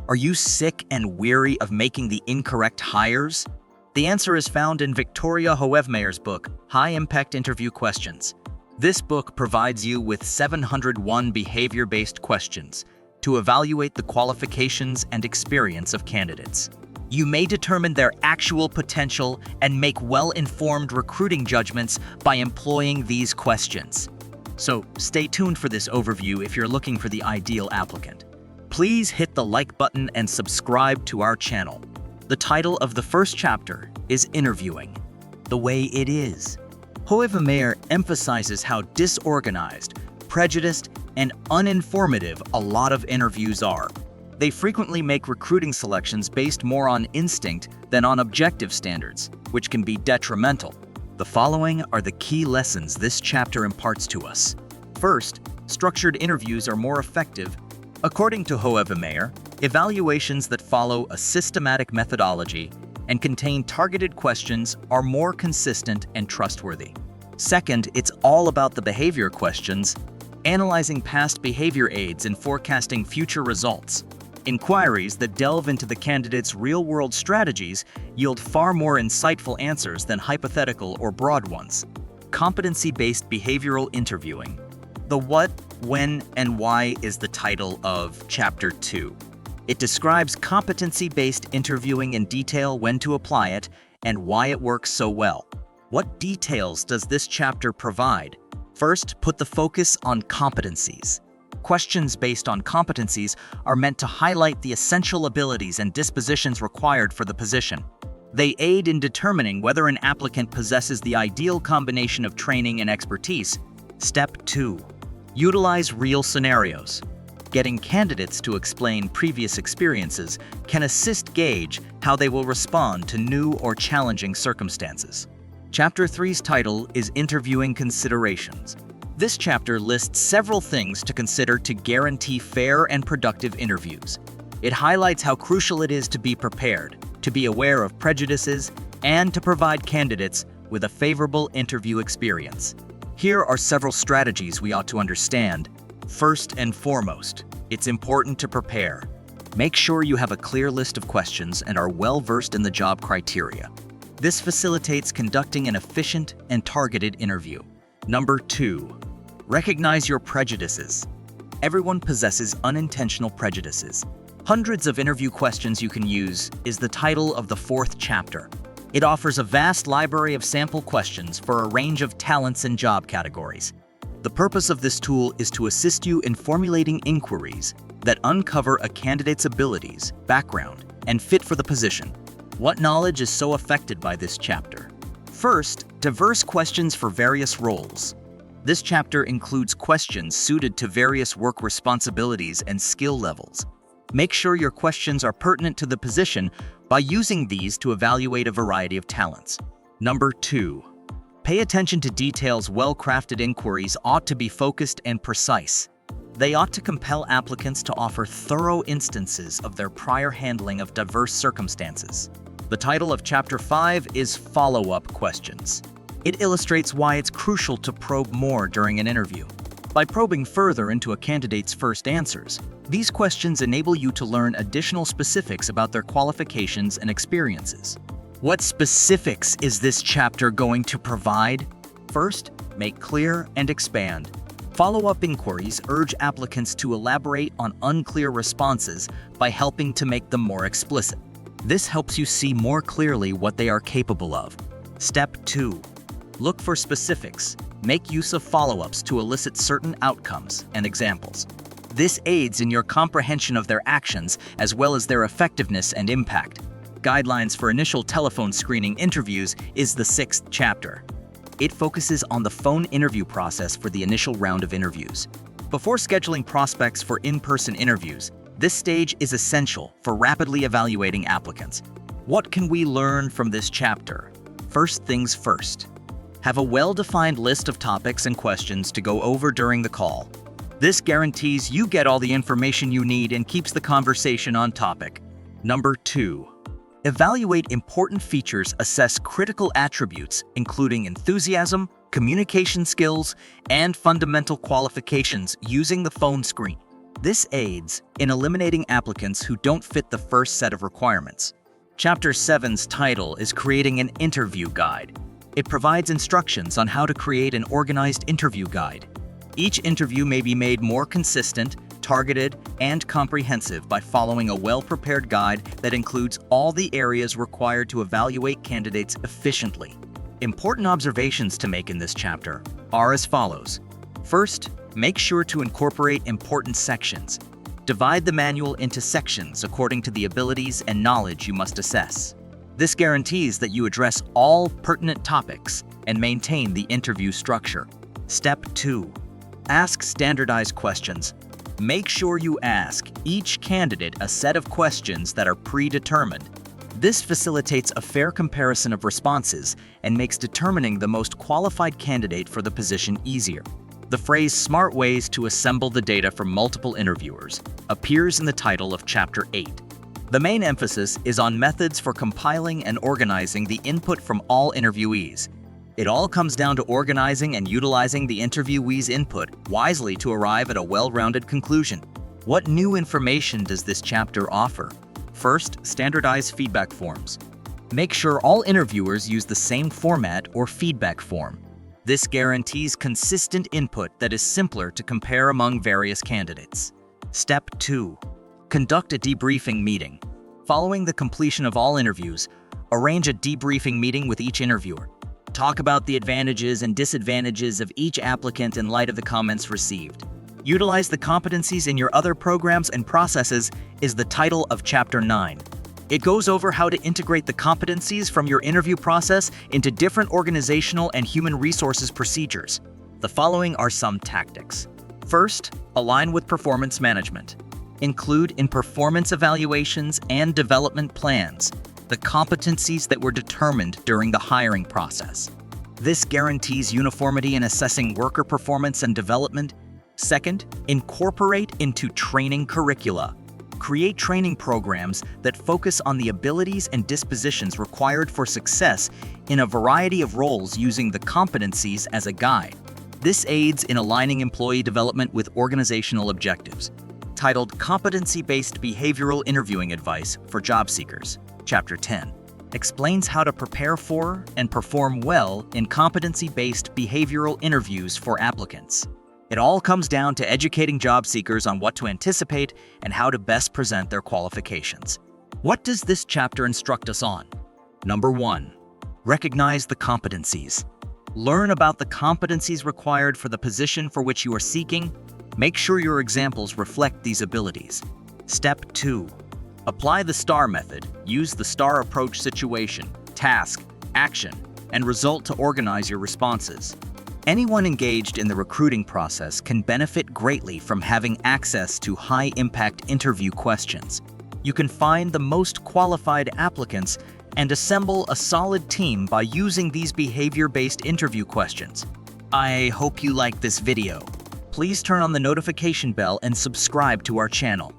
Are you sick and weary of making the incorrect hires? The answer is found in Victoria Hoevmeyer's book, High Impact Interview Questions. This book provides you with 701 behavior-based questions to evaluate the qualifications and experience of candidates. You may determine their actual potential and make well-informed recruiting judgments by employing these questions. So stay tuned for this overview if you're looking for the ideal applicant. Please hit the like button and subscribe to our channel. The title of the first chapter is Interviewing the Way It Is. Hoevmeyer emphasizes how disorganized, prejudiced, and uninformative a lot of interviews are. They frequently make recruiting selections based more on instinct than on objective standards, which can be detrimental. The following are the key lessons this chapter imparts to us. First, structured interviews are more effective. According to Hoevmeyer, evaluations that follow a systematic methodology and contain targeted questions are more consistent and trustworthy. Second, it's all about the behavior questions, analyzing past behavior aids and forecasting future results. Inquiries that delve into the candidate's real-world strategies yield far more insightful answers than hypothetical or broad ones. Competency-based behavioral interviewing. The what, when, and why is the title of Chapter 2. It describes competency-based interviewing in detail, when to apply it, and why it works so well. What details does this chapter provide? First, put the focus on competencies. Questions based on competencies are meant to highlight the essential abilities and dispositions required for the position. They aid in determining whether an applicant possesses the ideal combination of training and expertise. Step 2. Utilize real scenarios. Getting candidates to explain previous experiences can assist gauge how they will respond to new or challenging circumstances. Chapter 3's title is Interviewing Considerations. This chapter lists several things to consider to guarantee fair and productive interviews. It highlights how crucial it is to be prepared, to be aware of prejudices, and to provide candidates with a favorable interview experience. Here are several strategies we ought to understand. First and foremost, it's important to prepare. Make sure you have a clear list of questions and are well-versed in the job criteria. This facilitates conducting an efficient and targeted interview. Number 2. Recognize your prejudices. Everyone possesses unintentional prejudices. Hundreds of interview questions you can use is the title of the 4th chapter. It offers a vast library of sample questions for a range of talents and job categories. The purpose of this tool is to assist you in formulating inquiries that uncover a candidate's abilities, background, and fit for the position. What knowledge is so affected by this chapter? First, diverse questions for various roles. This chapter includes questions suited to various work responsibilities and skill levels. Make sure your questions are pertinent to the position by using these to evaluate a variety of talents. Number 2. Pay attention to details. Well-crafted inquiries ought to be focused and precise. They ought to compel applicants to offer thorough instances of their prior handling of diverse circumstances. The title of Chapter 5 is Follow-up Questions. It illustrates why it's crucial to probe more during an interview. By probing further into a candidate's first answers, these questions enable you to learn additional specifics about their qualifications and experiences. What specifics is this chapter going to provide? First, make clear and expand. Follow-up inquiries urge applicants to elaborate on unclear responses by helping to make them more explicit. This helps you see more clearly what they are capable of. Step 2. Look for specifics. Make use of follow-ups to elicit certain outcomes and examples. This aids in your comprehension of their actions as well as their effectiveness and impact. Guidelines for initial telephone screening interviews is the 6th chapter. It focuses on the phone interview process for the initial round of interviews. Before scheduling prospects for in-person interviews, this stage is essential for rapidly evaluating applicants. What can we learn from this chapter? First things first. Have a well-defined list of topics and questions to go over during the call. This guarantees you get all the information you need and keeps the conversation on topic. Number 2. Evaluate important features. Assess critical attributes, including enthusiasm, communication skills, and fundamental qualifications using the phone screen. This aids in eliminating applicants who don't fit the first set of requirements. Chapter 7's title is Creating an Interview Guide. It provides instructions on how to create an organized interview guide. Each interview may be made more consistent, targeted, and comprehensive by following a well-prepared guide that includes all the areas required to evaluate candidates efficiently. Important observations to make in this chapter are as follows. First, make sure to incorporate important sections. Divide the manual into sections according to the abilities and knowledge you must assess. This guarantees that you address all pertinent topics and maintain the interview structure. Step 2. Ask standardized questions. Make sure you ask each candidate a set of questions that are predetermined. This facilitates a fair comparison of responses and makes determining the most qualified candidate for the position easier. The phrase "smart ways to assemble the data from multiple interviewers" appears in the title of Chapter 8. The main emphasis is on methods for compiling and organizing the input from all interviewees. It all comes down to organizing and utilizing the interviewee's input wisely to arrive at a well-rounded conclusion. What new information does this chapter offer? First, standardized feedback forms. Make sure all interviewers use the same format or feedback form. This guarantees consistent input that is simpler to compare among various candidates. Step 2. Conduct a debriefing meeting. Following the completion of all interviews, arrange a debriefing meeting with each interviewer. Talk about the advantages and disadvantages of each applicant in light of the comments received. Utilize the competencies in your other programs and processes is the title of Chapter 9. It goes over how to integrate the competencies from your interview process into different organizational and human resources procedures. The following are some tactics. First, align with performance management. Include in performance evaluations and development plans the competencies that were determined during the hiring process. This guarantees uniformity in assessing worker performance and development. Second, incorporate into training curricula. Create training programs that focus on the abilities and dispositions required for success in a variety of roles using the competencies as a guide. This aids in aligning employee development with organizational objectives. Titled Competency-Based Behavioral Interviewing Advice for Job Seekers, Chapter 10, explains how to prepare for and perform well in competency-based behavioral interviews for applicants. It all comes down to educating job seekers on what to anticipate and how to best present their qualifications. What does this chapter instruct us on? Number 1. Recognize the competencies. Learn about the competencies required for the position for which you are seeking. Make sure your examples reflect these abilities. Step 2. Apply the STAR method. Use the STAR approach: situation, task, action, and result to organize your responses. Anyone engaged in the recruiting process can benefit greatly from having access to high-impact interview questions. You can find the most qualified applicants and assemble a solid team by using these behavior-based interview questions. I hope you liked this video. Please turn on the notification bell and subscribe to our channel.